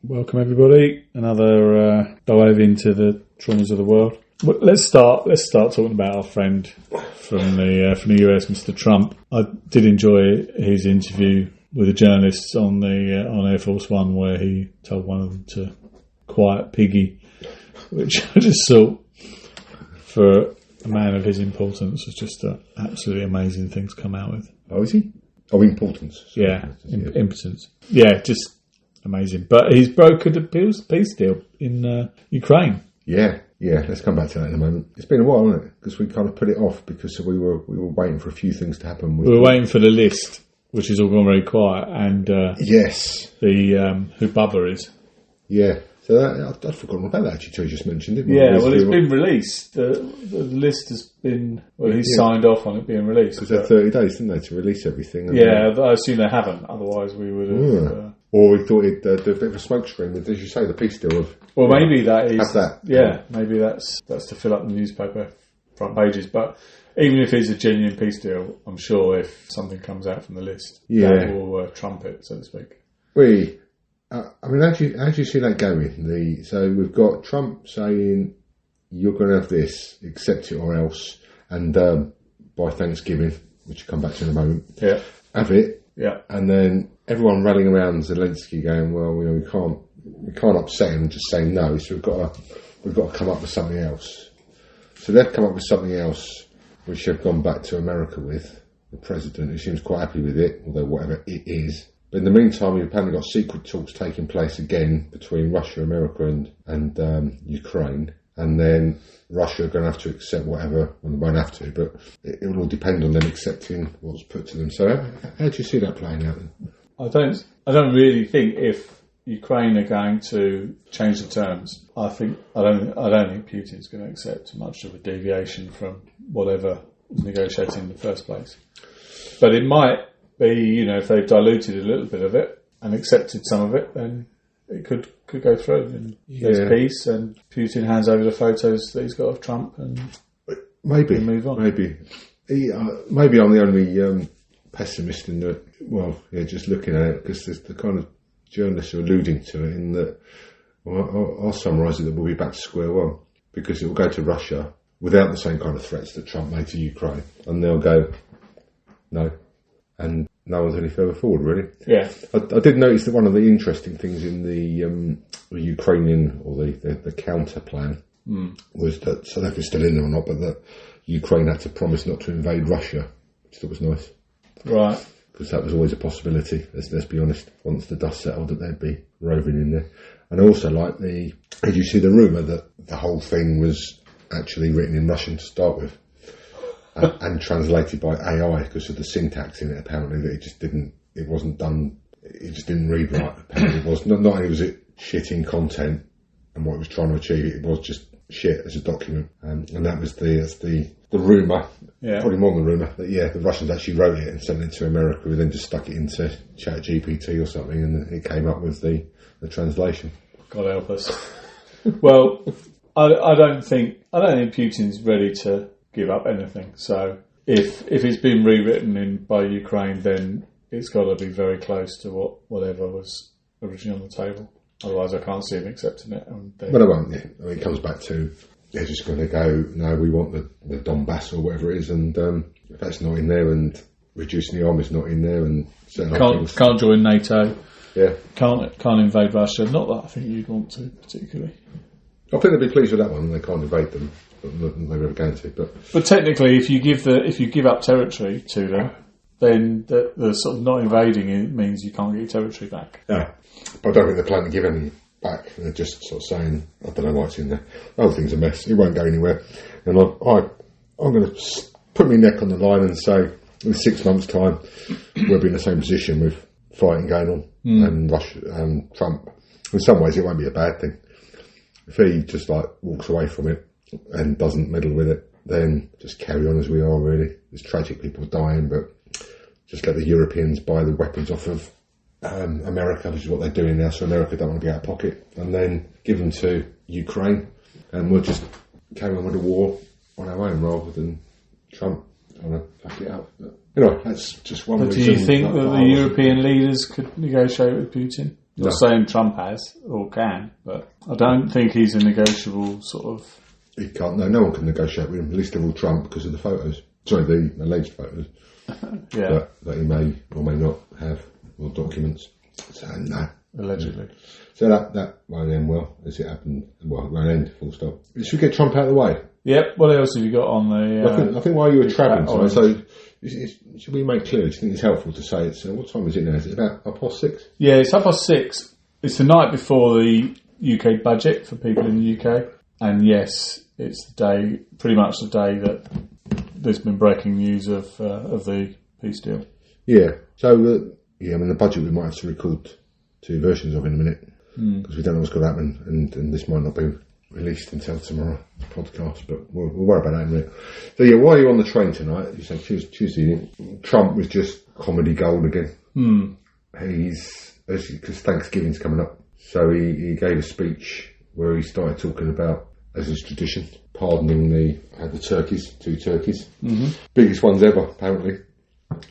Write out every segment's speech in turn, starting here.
Welcome everybody. Another dive into the traumas of the world. Well, let's start talking about our friend from the US, Mr. Trump. I did enjoy his interview with the journalists on Air Force One, where he told one of them to quiet piggy, which I just thought, for a man of his importance, was just an absolutely amazing thing to come out with. Oh, is he? Oh, importance. Yeah, impotence. Yeah, just amazing. But he's brokered a peace deal in Ukraine. Yeah. Let's come back to that in a moment. It's been a while, hasn't it? Because we kind of put it off because we were waiting for a few things to happen. We were waiting for the list, which has all gone very quiet, and yes, the who Bubba is. Yeah. So I'd forgotten about that actually. You just mentioned it. Yeah, well, it's been released. The list has been. Well, he's signed off on it being released. Because they're 30 days, didn't they, to release everything? Yeah, I assume they haven't. Otherwise, we would have. Or we thought it'd do a bit of a smoke screen with, as you say, the peace deal of. Well, maybe that is. Have that. Yeah, maybe that's to fill up the newspaper front pages. But even if it's a genuine peace deal, I'm sure if something comes out from the list, that will trump it, so to speak. I mean, how do you see that going? So we've got Trump saying, you're going to have this, accept it or else, and by Thanksgiving, which we'll come back to in a moment, have it. Yeah. And then everyone rallying around Zelensky going, well, we can't upset him and just say no, so we've got to come up with something else. So they've come up with something else, which they've gone back to America with, the president, who seems quite happy with it, although whatever it is. But in the meantime, we've apparently got secret talks taking place again between Russia, America and Ukraine. And then Russia are going to have to accept whatever, well, they won't have to, but it will all depend on them accepting what's put to them. So how do you see that playing out then? I don't really think if Ukraine are going to change the terms. I don't think Putin's going to accept much of a deviation from whatever was negotiated in the first place. But it might be, if they've diluted a little bit of it and accepted some of it, then it could go through. And there's peace, and Putin hands over the photos that he's got of Trump, and maybe move on. Maybe I'm the only pessimist in that. Well, just looking at it, because there's the kind of journalists are alluding to it in that. Well, I'll summarise it that we'll be back to square one, because it will go to Russia without the same kind of threats that Trump made to Ukraine, and they'll go no. And no one's any further forward, really. Yeah. I did notice that one of the interesting things in the Ukrainian, or the counter plan, was that, so I don't know if it's still in there or not, but that Ukraine had to promise not to invade Russia, which I thought was nice. Right. Because that was always a possibility, let's be honest, once the dust settled, that they'd be roving in there. And I also like did you see the rumour that the whole thing was actually written in Russian to start with? And translated by AI because of the syntax in it, apparently, that it just didn't read right. Apparently it was, not only was it shit in content and what it was trying to achieve, it was just shit as a document. And that was the rumour, probably more than the rumour, that the Russians actually wrote it and sent it to America, who then just stuck it into ChatGPT or something, and it came up with the translation. God help us. Well, I don't think Putin's ready to give up anything. So if it's been rewritten by Ukraine, then it's got to be very close to whatever was originally on the table. Otherwise, I can't see him accepting it. But it won't. I mean, it comes back to they're just going to go, no, we want the Donbass or whatever it is, and if that's not in there, and reducing the army's not in there, and can't join NATO. Yeah, can't invade Russia. Not that I think you'd want to particularly. I think they'd be pleased with that one. They can't invade them. They're never going to, but technically, if you give up territory to them, then the sort of not invading it means you can't get your territory back. Yeah, but I don't think they're planning to give any back. They're just sort of saying, I don't know why it's in there. The whole thing's a mess. It won't go anywhere. And I'm going to put my neck on the line and say, in 6 months' time, we'll be in the same position with fighting going on and Russia and Trump. In some ways, it won't be a bad thing. If he just walks away from it and doesn't meddle with it, then just carry on as we are, really. There's tragic people dying, but just let the Europeans buy the weapons off of America, which is what they're doing now, so America don't want to be out of pocket, and then give them to Ukraine, and we'll just carry on with the war on our own rather than Trump trying to back it up. But anyway, that's just one reason. Do you think that the European leaders could negotiate with Putin? Not saying Trump has or can, but I don't think he's a negotiable sort of... He can't, no one can negotiate with him, least of all Trump, because of the photos. Sorry, the alleged photos. Yeah. That he may or may not have, or documents. So, no. Allegedly. So that won't end well, as it happened. Well, it won't end, full stop. Should we get Trump out of the way? Yep. What else have you got on the... I think while you were travelling, so should we make clear, do you think it's helpful to say it's... what time is it now? Is it about 6:30? Yeah, it's 6:30. It's the night before the UK budget for people in the UK. And yes, it's the day, pretty much the day that there's been breaking news of the peace deal. Yeah. So, the budget we might have to record 2 versions of in a minute, because we don't know what's going to happen, and this might not be released until tomorrow's podcast, but we'll worry about that in a minute. So yeah, while you're on the train tonight, you say Tuesday evening, Trump was just comedy gold again. Because Thanksgiving's coming up, so he gave a speech where he started talking about, as is tradition, pardoning the turkeys, 2 turkeys, biggest ones ever apparently.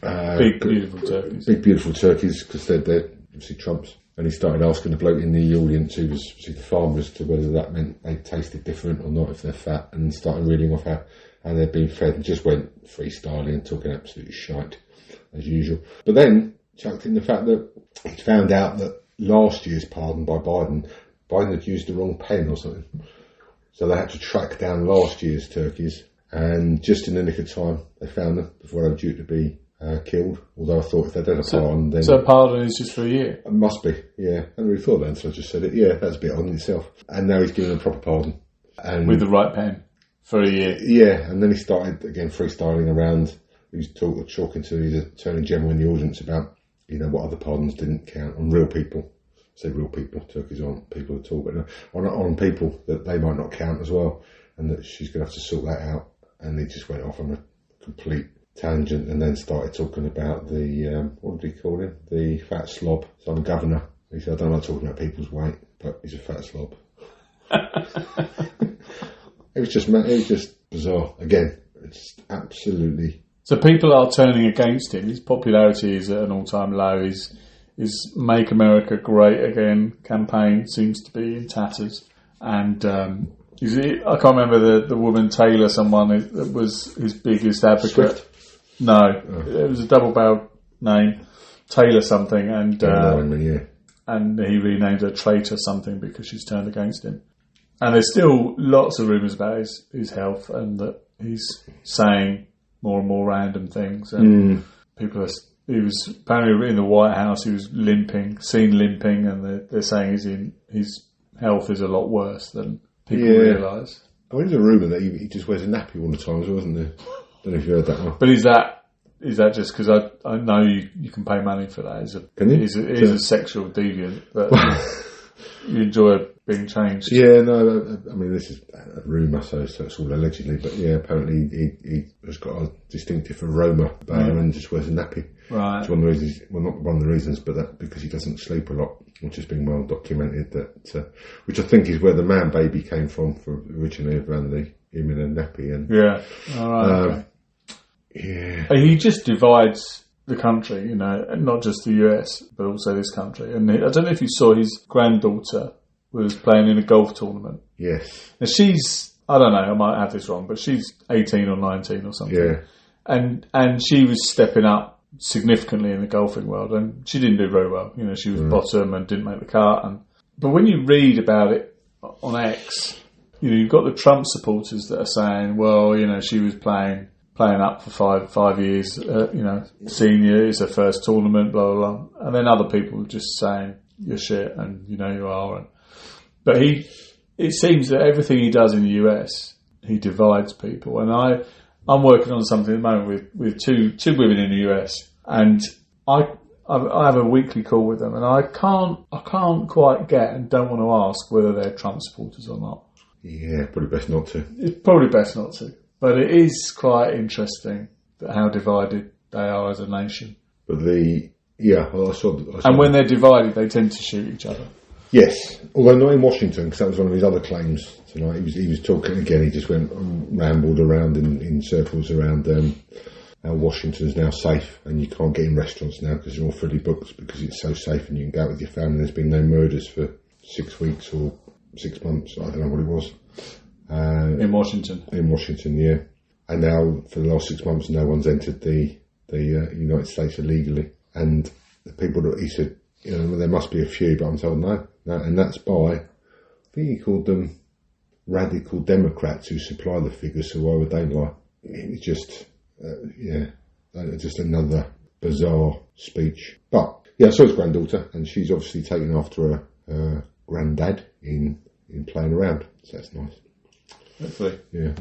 Big beautiful turkeys. Big beautiful turkeys, because they're obviously Trump's. And he started asking the bloke in the audience, who was the farmer, as to whether that meant they tasted different or not, if they're fat, and started reeling off how they'd been fed, and just went freestyling and talking absolute shite, as usual. But then chucked in the fact that he found out that last year's pardon by Biden had used the wrong pen or something. So they had to track down last year's turkeys, and just in the nick of time, they found them before they were due to be killed. Although I thought if they'd done a pardon, then... So a pardon is just for a year? It must be, yeah. I hadn't really thought that until I just said it. Yeah, that's a bit odd in itself. And now he's given a proper pardon. And with the right pen for a year? Yeah, and then he started, again, freestyling around. He was talking to the Attorney General in the audience about, what other pardons didn't count on real people. I say real people, turkeys aren't people at all, but on people that they might not count as well, and that she's going to have to sort that out. And he just went off on a complete tangent, and then started talking about the what did he call him? The fat slob. Some governor. He said, I don't like talking about people's weight, but he's a fat slob. It was just bizarre. Again, it's absolutely. So people are turning against him. His popularity is at an all-time low. His "Make America Great Again" campaign seems to be in tatters, and I can't remember the woman Taylor, someone that was his biggest advocate. Swift? No, It was a double-barreled name, Taylor something, and and he renamed her Traitor something because she's turned against him. And there's still lots of rumours about his health, and that he's saying more and more random things. And he was apparently in the White House. He was seen limping, and they're saying his health is a lot worse than people realise. I mean, there's a rumour that he just wears a nappy all the time, wasn't there? Don't know if you heard that one. But is that just because I know you can pay money for that? Can you? He's a sexual deviant, but you enjoy being changed. Yeah, no, I mean, this is a rumour, so it's all allegedly, but yeah, apparently he has got a distinctive aroma about him and just wears a nappy. Right. It's one of the reasons, well, not one of the reasons, but that because he doesn't sleep a lot, which has been well documented, which I think is where the man baby came from originally around him in a nappy. And yeah, all right. Okay. Yeah. He just divides the country, not just the US, but also this country. And I don't know if you saw his granddaughter was playing in a golf tournament. Yes. Now I don't know, I might have this wrong, but she's 18 or 19 or something. Yeah. And she was stepping up significantly in the golfing world, and she didn't do very well. She was bottom and didn't make the cut. But when you read about it on X, you've got the Trump supporters that are saying, well, she was playing up for five years, senior, it's her first tournament, blah, blah, blah. And then other people just saying, you're shit, and you are. But it seems that everything he does in the US, he divides people. And I'm working on something at the moment with two women in the US, and I have a weekly call with them, and I can't quite get and don't want to ask whether they're Trump supporters or not. Yeah, probably best not to. It's probably best not to. But it is quite interesting how divided they are as a nation. But I saw. And when they're divided, they tend to shoot each other. Yes, although not in Washington, because that was one of his other claims tonight. He was talking again. He just rambled around in circles around Washington's now safe, and you can't get in restaurants now because they're all fully booked because it's so safe, and you can go out with your family. There's been no murders for 6 weeks or 6 months. I don't know what it was. In Washington. In Washington, yeah. And now, for the last 6 months, no one's entered the United States illegally. And the people that he said, there must be a few, but I'm told no. And that's by, I think he called them radical Democrats who supply the figures, so why would they lie? It's just, just another bizarre speech. But, yeah, I saw his granddaughter, and she's obviously taken after her granddad in playing around, so that's nice. Hopefully. Yeah.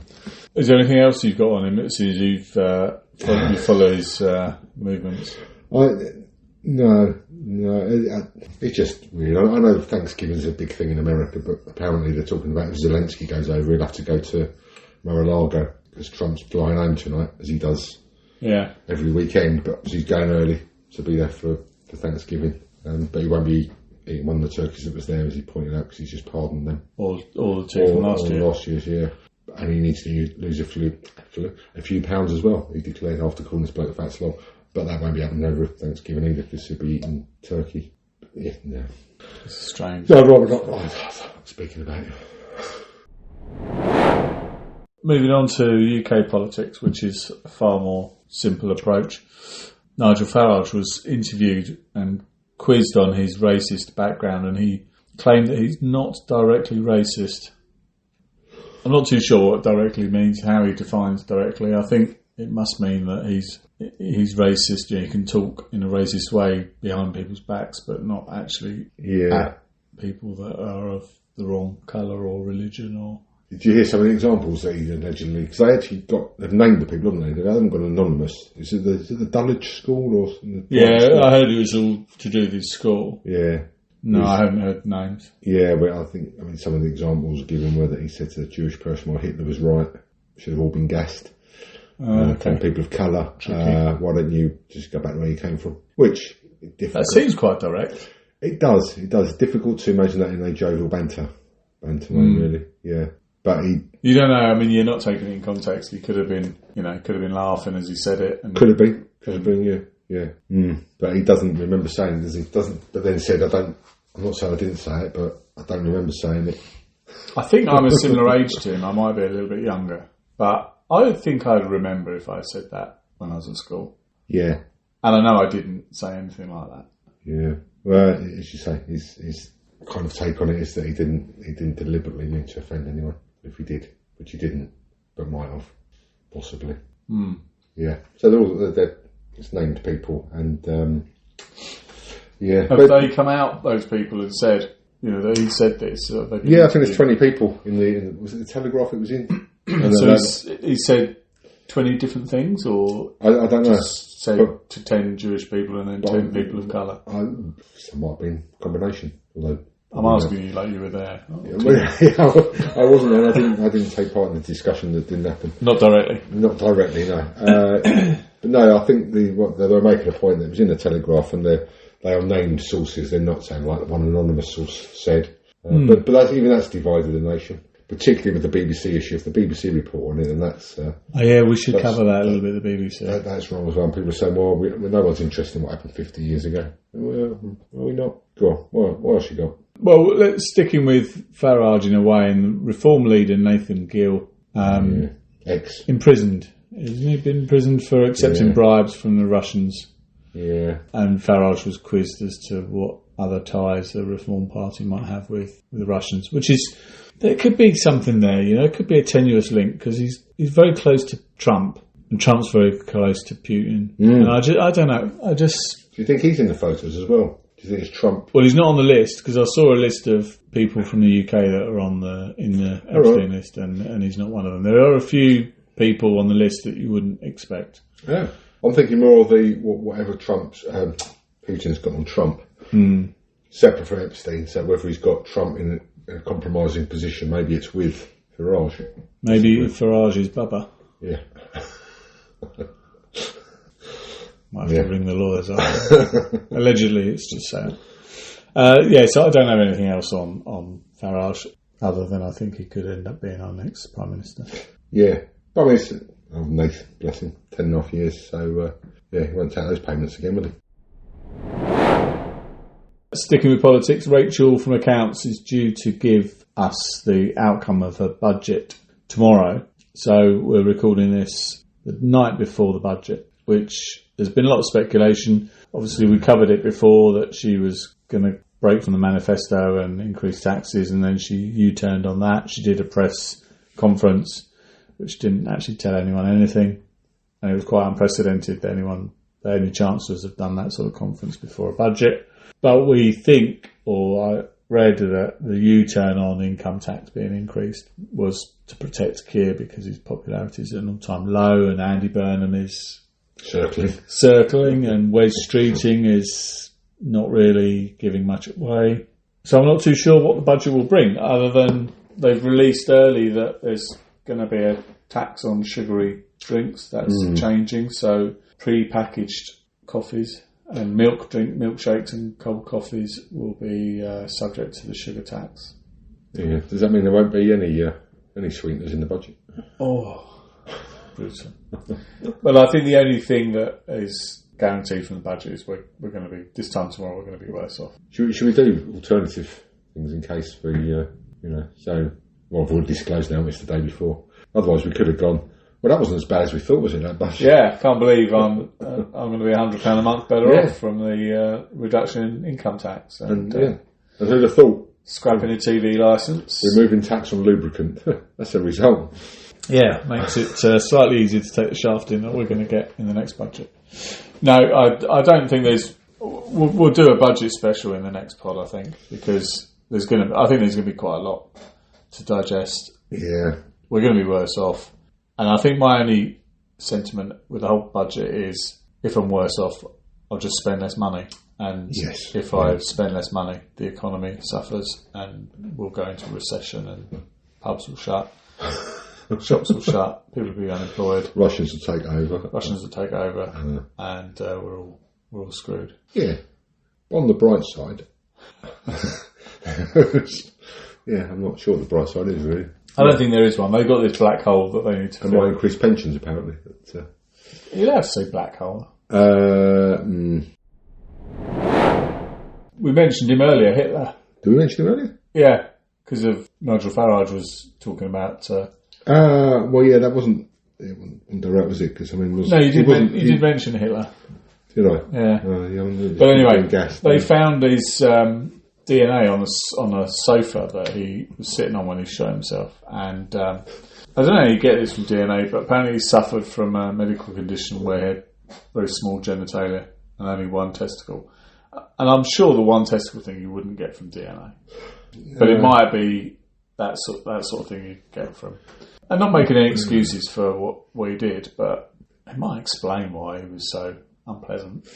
Is there anything else you've got on him as you follow his movements? No. It's just weird. I know Thanksgiving's a big thing in America, but apparently they're talking about if Zelensky goes over, he'll have to go to Mar-a-Lago because Trump's flying home tonight, as he does every weekend. But he's going early to be there for Thanksgiving. But he won't be eating one of the turkeys that was there, as he pointed out, because he's just pardoned them. All the two from last year. Last year's, yeah. And he needs to lose a few pounds as well, he declared after calling this bloke a fat slob. But that won't be happening over Thanksgiving either, because he'll be eating turkey. Yeah, no. It's strange. No, I'd rather not. Speaking about it. Moving on to UK politics, which is a far more simple approach. Nigel Farage was interviewed and quizzed on his racist background, and he claimed that he's not directly racist. I'm not too sure what directly means, how he defines directly. I think it must mean that he's racist. You can talk in a racist way behind people's backs, but not actually at people that are of the wrong colour or religion. Or did you hear some of the examples that he allegedly? Because they actually they've named the people, haven't they? They haven't got anonymous. Is it the Dulwich School or? School? I heard it was all to do with his school. Yeah. No, I haven't heard names. Yeah, but I mean, some of the examples given were that he said to a Jewish person, "Well, Hitler was right. Should have all been gassed." From people of colour, why don't you just go back to where you came from? Which that seems quite direct. It does. It's difficult to imagine that in a jovial banter way, really. Yeah, but you don't know. I mean, you're not taking it in context. He could have been, laughing as he said it. And could have been, yeah. But he doesn't remember saying it, does he? Doesn't. But then he said, I'm not saying I didn't say it, but I don't remember saying it. I think I'm a similar age to him. I might be a little bit younger, but I think I'd remember if I said that when I was at school. Yeah. And I know I didn't say anything like that. Yeah. Well, as you say, his kind of take on it is that he didn't deliberately mean to offend anyone. If he did, which he didn't, but might have, possibly. Yeah. So they're it's named people, and Have they come out, those people, and said, that he said this? I think there's 20 people in was it the Telegraph it was in? So he said 20 different things, or I don't know. Said to 10 Jewish people and then 10 people of colour. Some might have been a combination. Although I'm asking you like you were there. I wasn't there. I didn't take part in the discussion that didn't happen. Not directly, no. But no, I think they were making a point that it was in the Telegraph, and they are named sources. They're not saying like one anonymous source said. But that's divided the nation, particularly with the BBC issue. If the BBC report on it, and that's we should cover that a little bit. The BBC that's wrong as well. People are saying, well, no one's interested in what happened 50 years ago. Well, are we not? Go on. What else you got? Well, let's sticking with Farage in a way, and Reform leader Nathan Gill imprisoned. Hasn't he been imprisoned for accepting bribes from the Russians? Yeah. And Farage was quizzed as to what other ties the Reform Party might have with the Russians, which is, there could be something there, it could be a tenuous link, because he's very close to Trump, and Trump's very close to Putin. And I don't know, Do you think he's in the photos as well? Do you think it's Trump? Well, he's not on the list, because I saw a list of people from the UK that are in the Epstein list, and he's not one of them. There are a few people on the list that you wouldn't expect. Yeah. I'm thinking more of the whatever Putin's got on Trump, separate from Epstein. So whether he's got Trump in a compromising position, maybe it's with Farage. Maybe Farage is Bubba. Yeah. Might have to ring the lawyers up. Allegedly, it's just saying. So I don't have anything else on Farage other than I think he could end up being our next Prime Minister. Yeah. I mean, old Nathan, bless him, 10.5 years. So, he won't take those payments again, will he? Sticking with politics, Rachel from Accounts is due to give us the outcome of her budget tomorrow. So we're recording this the night before the budget, which there's been a lot of speculation. Obviously, we covered it before that she was going to break from the manifesto and increase taxes, and then she U-turned on that. She did a press conference which didn't actually tell anyone anything, and it was quite unprecedented that any chancellors have done that sort of conference before a budget. But we think, or I read that the U-turn on income tax being increased was to protect Keir because his popularity is at an all-time low, and Andy Burnham is circling, and Wes Streeting is not really giving much away. So I'm not too sure what the budget will bring, other than they've released early that there's going to be a tax on sugary drinks. That's changing. So pre-packaged coffees and milkshakes and cold coffees will be subject to the sugar tax. Yeah. Does that mean there won't be any sweeteners in the budget? Oh, brutal. Well, I think the only thing that is guaranteed from the budget is we're going to be, this time tomorrow, we're going to be worse off. Should we do alternative things in case we, so, well, I've already disclosed now, it's the day before. Otherwise we could have gone, well, that wasn't as bad as we thought, was it, that budget? Yeah, can't believe I'm going to be £100 a month better off from the reduction in income tax. And who'd have thought? Scrapping a TV licence. Removing tax on lubricant. That's a result. Yeah, makes it slightly easier to take the shaft in that we're going to get in the next budget. No, I don't think there's... We'll do a budget special in the next pod, I think, because there's going to be quite a lot to digest. Yeah. We're going to be worse off. And I think my only sentiment with the whole budget is, if I'm worse off, I'll just spend less money. And if I spend less money, the economy suffers and we'll go into recession and pubs will shut. Shops will shut, people will be unemployed. Russians will take over. And we're all screwed. Yeah. On the bright side, I'm not sure what the bright side is, really. I don't think there is one. They've got this black hole that they need to fill. They might increase pensions, apparently. But, you'd have to say black hole. We mentioned him earlier, Hitler. Did we mention him earlier? Yeah, because of Nigel Farage was talking about... that wasn't direct, was it? Because you did mention Hitler. Did I? Yeah. But anyway, they found his DNA on a sofa that he was sitting on when he shot himself, and I don't know how you get this from DNA, but apparently he suffered from a medical condition where he had very small genitalia and only one testicle. And I'm sure the one testicle thing you wouldn't get from DNA, but it might be that sort of thing you get from. And not making any excuses for what he did, but it might explain why he was so unpleasant.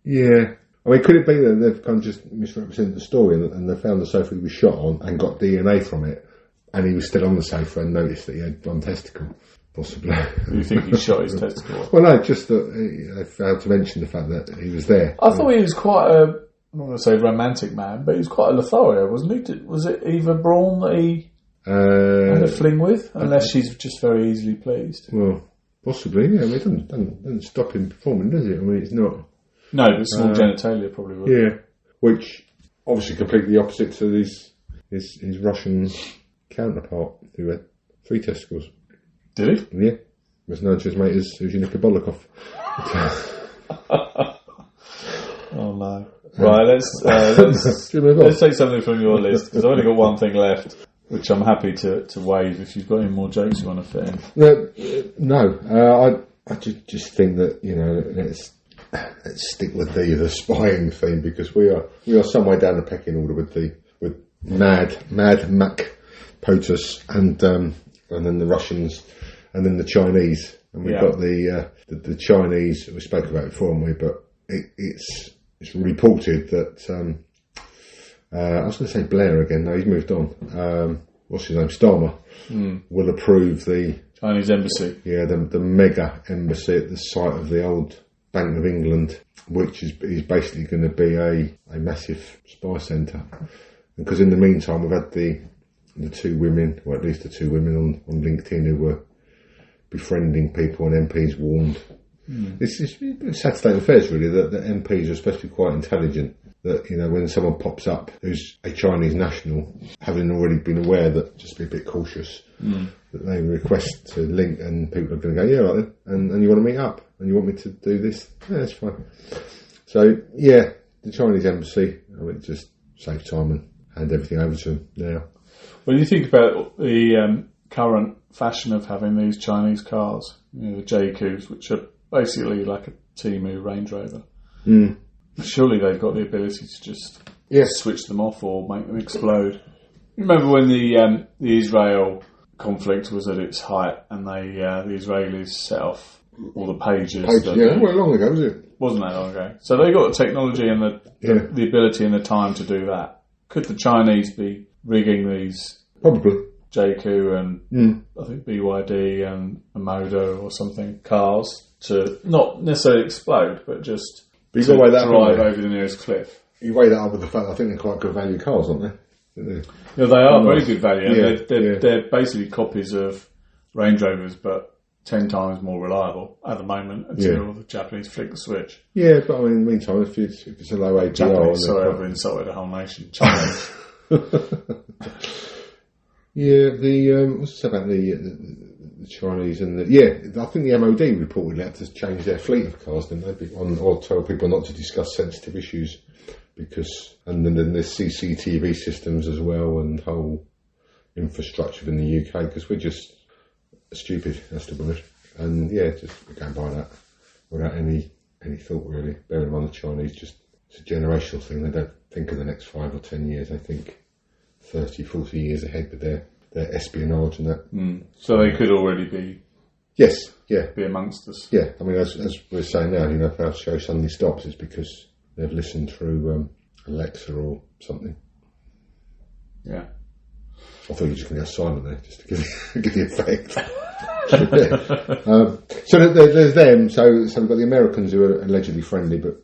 Yeah. I mean, could it be that they've kind of just misrepresented the story and they found the sofa he was shot on and got DNA from it, and he was still on the sofa and noticed that he had one testicle? Possibly. You think he shot his testicle? Well, no, just that they failed to mention the fact that he was there. I thought he was quite I'm not going to say romantic man, but he was quite a Lothario, wasn't he? Was it Eva Braun that he had a fling with? Unless she's just very easily pleased. Well, possibly, yeah. I mean, it doesn't stop him performing, does it? I mean, it's not... No, but small genitalia probably would. Yeah, which obviously completely opposite to his Russian counterpart, who had 3 testicles. Did he? Yeah. Was known to his mate as Eugenia Kabolikov. Oh no. Right, let's take something from your list, because I've only got one thing left, which I'm happy to waive if you've got any more jokes you want to fit in. No, I just think that, let's stick with the spying theme, because we are some way down the pecking order with Mad Mac POTUS and then the Russians and then the Chinese, and we've got the Chinese we spoke about before, haven't we? But it's reported that I was going to say Blair again. No, he's moved on. What's his name? Starmer will approve the Chinese embassy. Yeah, the mega embassy at the site of the old Bank of England, which is basically going to be a massive spy centre. Because in the meantime, we've had the 2 women, or at least the 2 women on LinkedIn who were befriending people, and MPs warned. It's a sad state of affairs, really, that MPs are supposed to be quite intelligent. That, when someone pops up who's a Chinese national, having already been aware that just be a bit cautious, that they request to link, and people are going to go, yeah, right then, and you want to meet up, and you want me to do this? Yeah, that's fine. So, yeah, the Chinese embassy, just save time and hand everything over to them now. When you think about the current fashion of having these Chinese cars, the JQs, which are basically like a Temu Range Rover, surely they've got the ability to just switch them off or make them explode. You remember when the Israel conflict was at its height, and the Israelis set off all the pages? Well, long ago, was it? Wasn't that long ago? So they got the technology and the ability and the time to do that. Could the Chinese be rigging these? Probably. JQ and I think BYD and a Modo or something, cars to not necessarily explode, but just to drive over the nearest cliff. You weigh that up with the fact that I think they're quite good value cars, aren't they? They are very good value. They're basically copies of Range Rovers, but 10 times more reliable at the moment until the Japanese flick the switch. Yeah, but in the meantime, if it's a low APR... Japanese, sorry, I've insulted the whole nation. Chinese. Yeah, what's this about the Chinese and I think the MOD reportedly had to change their fleet of cars, didn't they? Or tell people not to discuss sensitive issues and then there's CCTV systems as well and whole infrastructure in the UK, because we're just stupid, that's the word. And just we're going by that without any thought, really. Bearing in mind the Chinese, it's a generational thing. They don't think of the next 5 or 10 years. They think 30, 40 years ahead with their espionage and that. So they could already be... Yes, yeah. Be amongst us. Yeah, I mean, as we're saying now, if our show suddenly stops, it's because they've listened through Alexa or something. Yeah. I thought you were just going to go silent there, just to give the effect. So there's them. So we've got the Americans who are allegedly friendly, but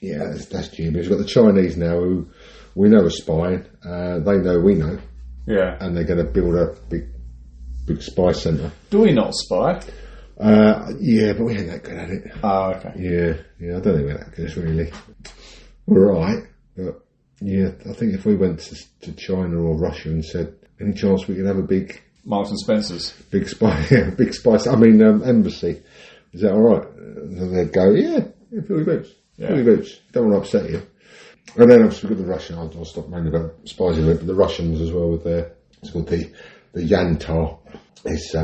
that's Jimmy. We've got the Chinese now who we know are spying. They know we know. Yeah. And they're going to build a big spy centre. Do we not spy? Yeah, but we ain't that good at it. Oh, okay. Yeah, I don't think we're that good, really. We're alright, but I think if we went to China or Russia and said, any chance we could have a big... Marks and Spencer's. Big spy, embassy. Is that alright? And they'd go, fill your boots. Fill your boots. Don't want to upset you. And then obviously we've got the Russian, I'll stop mainly about spies in it, but the Russians as well with it's called the Yantar. It's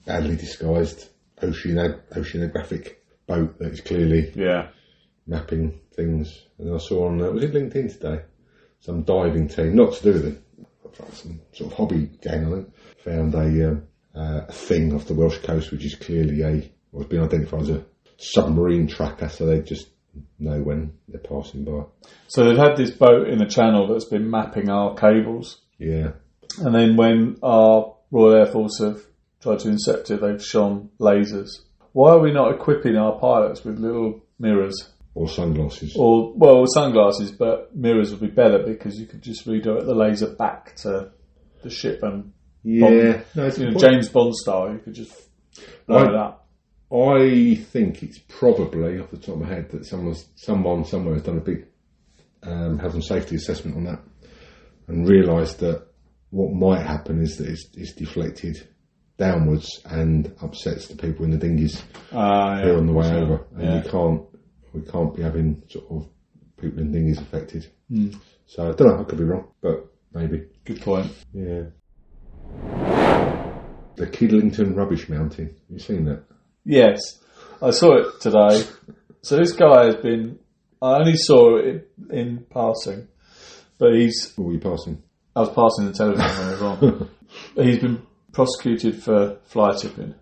badly disguised oceanographic boat that is clearly mapping things. And I saw on, was it LinkedIn today? Some diving team, not to do with it, some sort of hobby gang on it, found a thing off the Welsh coast which is clearly has been identified as a submarine tracker, so they just know when they're passing by. So they've had this boat in the channel that's been mapping our cables. Yeah. And then when our Royal Air Force have tried to intercept it, they've shone lasers. Why are we not equipping our pilots with little mirrors? Or sunglasses. Sunglasses, but mirrors would be better because you could just redirect the laser back to the ship and James Bond style, you could just blow it up. I think it's probably, off the top of my head, that someone somewhere has done a big health and safety assessment on that and realised that what might happen is that it's deflected downwards and upsets the people in the dinghies here on the way over. And we can't be having sort of people in dinghies affected. So I don't know, I could be wrong, but maybe. Good point. Yeah. The Kidlington Rubbish Mountain. Have you seen that? Yes, I saw it today. So this guy has been... I only saw it in passing, but he's... What were you passing? I was passing the television when I was wrong. He's been prosecuted for fly tipping.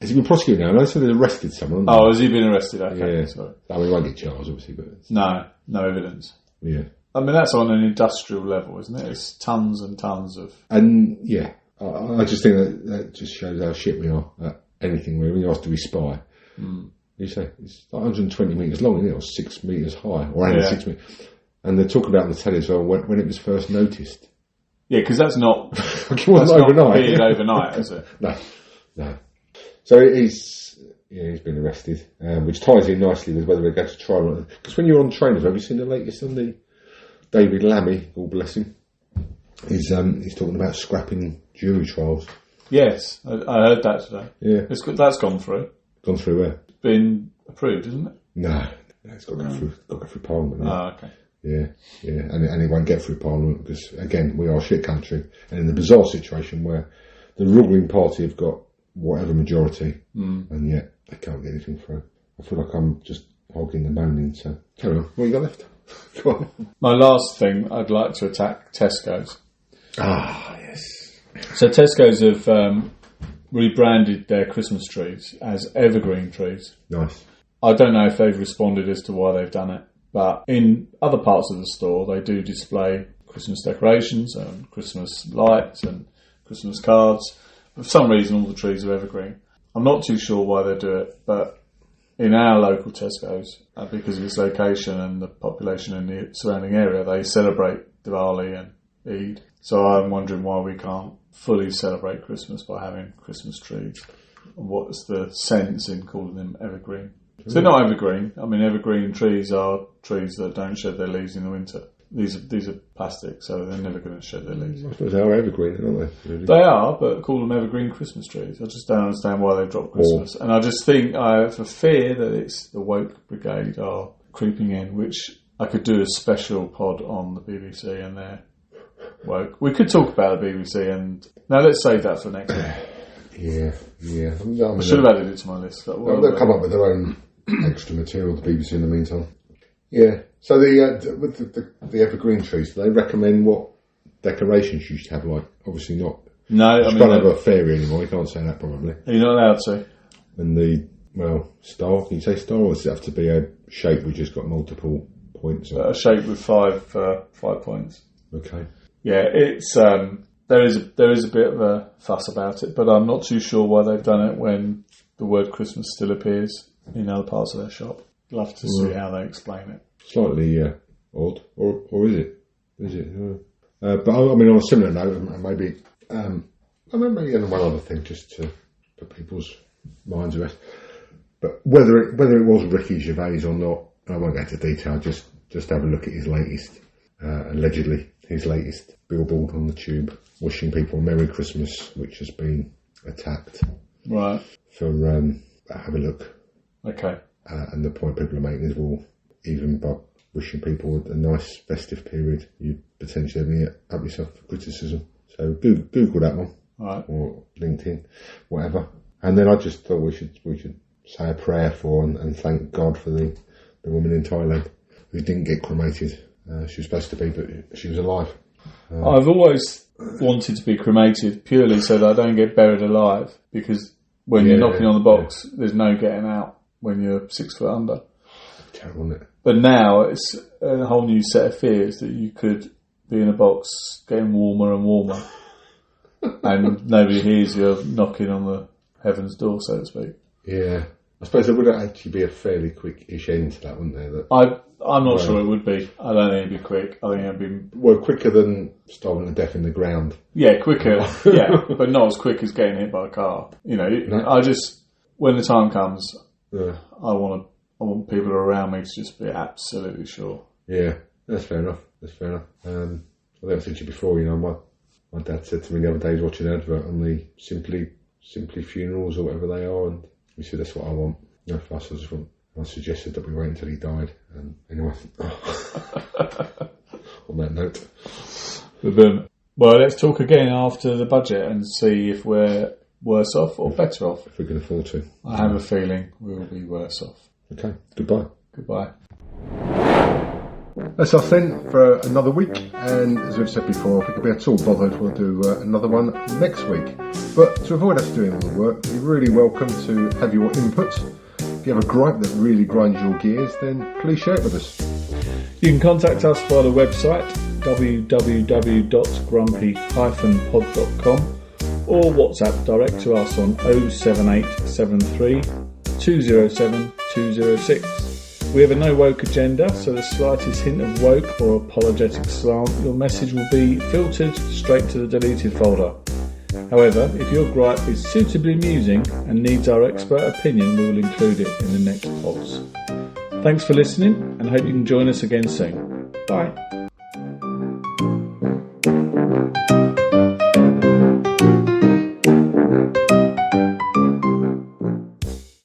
Has he been prosecuted now? I said they arrested someone. Oh, has he been arrested? Okay, sorry. I mean, he won't get charged, obviously, but... No evidence. Yeah. I mean, that's on an industrial level, isn't it? It's tons and tons of... And, I just think that just shows how shit we are at anything. When you ask to be spy, you say, it's 120 metres long, isn't it? Or 6 metres high, or only 6 metres. And they're talking about on the telly as well when it was first noticed. Yeah, because that's not... It wasn't overnight. Not overnight, is it? No. So he's been arrested, which ties in nicely with whether they go to trial or not. Because when you're on trainers, have you seen the latest on the David Lammy, God bless him? He's talking about scrapping jury trials. Yes, I heard that today. Yeah. That's gone through. Gone through where? It's been approved, isn't it? No, it's got to go through Parliament. Oh, okay. Yeah, and it won't get through Parliament because, again, we are a shit country. And in the bizarre situation where the ruling party have got whatever majority, and yet they can't get anything through. I feel like I'm just hogging and moaning, so carry on. What you got left? Go on. My last thing, I'd like to attack Tesco's. Ah, yes. So Tesco's have rebranded their Christmas trees as evergreen trees. Nice. I don't know if they've responded as to why they've done it, but in other parts of the store they do display Christmas decorations and Christmas lights and Christmas cards. For some reason all the trees are evergreen. I'm not too sure why they do it, but in our local Tesco's, because of its location and the population in the surrounding area, they celebrate Diwali and Eid. So I'm wondering why we can't fully celebrate Christmas by having Christmas trees. And what's the sense in calling them evergreen? So they're not evergreen. I mean, evergreen trees are trees that don't shed their leaves in the winter. These are plastic, so they're never going to shed their leaves. I suppose they are evergreen, aren't they? Really? They are, but call them evergreen Christmas trees. I just don't understand why they dropped Christmas. And I just think I have a fear that it's the woke brigade are creeping in, which I could do a special pod on the BBC and their woke. We could talk about the BBC, and now let's save that for next week. Yeah. I should have added it to my list. They'll come up with their own extra material, the BBC, in the meantime. Yeah. So the evergreen trees, do they recommend what decorations you should have? Like, obviously not. No, you can't have a fairy anymore. You can't say that probably. You're not allowed to. And star. Can you say star, or does it have to be a shape which has got multiple points? A shape with five points. Okay. Yeah, it's there is a bit of a fuss about it, but I'm not too sure why they've done it when the word Christmas still appears in other parts of their shop. Love to see how they explain it. Slightly odd, or is it? Is it? But I mean, on a similar note, maybe and one other thing, just to put people's minds at rest. But whether it was Ricky Gervais or not, I won't go into detail. Just have a look at his latest, allegedly his latest billboard on the tube, wishing people Merry Christmas, which has been attacked. Right. For have a look. Okay. And the point people are making is, well, even by wishing people a nice festive period, you potentially opening up yourself for criticism. So Google that one, right, or LinkedIn, whatever. And then I just thought we should say a prayer for and thank God for the woman in Thailand who didn't get cremated. She was supposed to be, but she was alive. I've always wanted to be cremated purely so that I don't get buried alive, because when you're knocking on the box, there's no getting out when you're 6 foot under. Terrible, isn't it? But now it's a whole new set of fears that you could be in a box getting warmer and warmer and nobody hears you knocking on the heaven's door, so to speak. Yeah. I suppose there would actually be a fairly quick-ish end to that, wouldn't there? I'm not sure it would be. I don't think it'd be quick. I think it'd be... Well, quicker than starving to death in the ground. Yeah, quicker. Yeah, but not as quick as getting hit by a car. You know, I just... When the time comes, I want people around me to just be absolutely sure. Yeah, that's fair enough. I think I've said to you before, you know, my dad said to me the other day, he was watching an advert on the Simply Funerals or whatever they are, and he said, that's what I want. No fuss, I suggested that we wait until he died. And anyway, on that note. Well, let's talk again after the budget and see if we're worse off or better off. If we can afford to. I have a feeling we will be worse off. Okay, goodbye. That's us then for another week, and as we've said before, if we could be at all bothered, we'll do another one next week. But to avoid us doing all the work, you're really welcome to have your input. If you have a gripe that really grinds your gears, then please share it with us. You can contact us via the website www.grumpy-pod.com or WhatsApp direct to us on 07873 207 206. We have a no woke agenda, so the slightest hint of woke or apologetic slant, your message will be filtered straight to the deleted folder. However, if your gripe is suitably amusing and needs our expert opinion, we will include it in the next pods. Thanks for listening and hope you can join us again soon. Bye.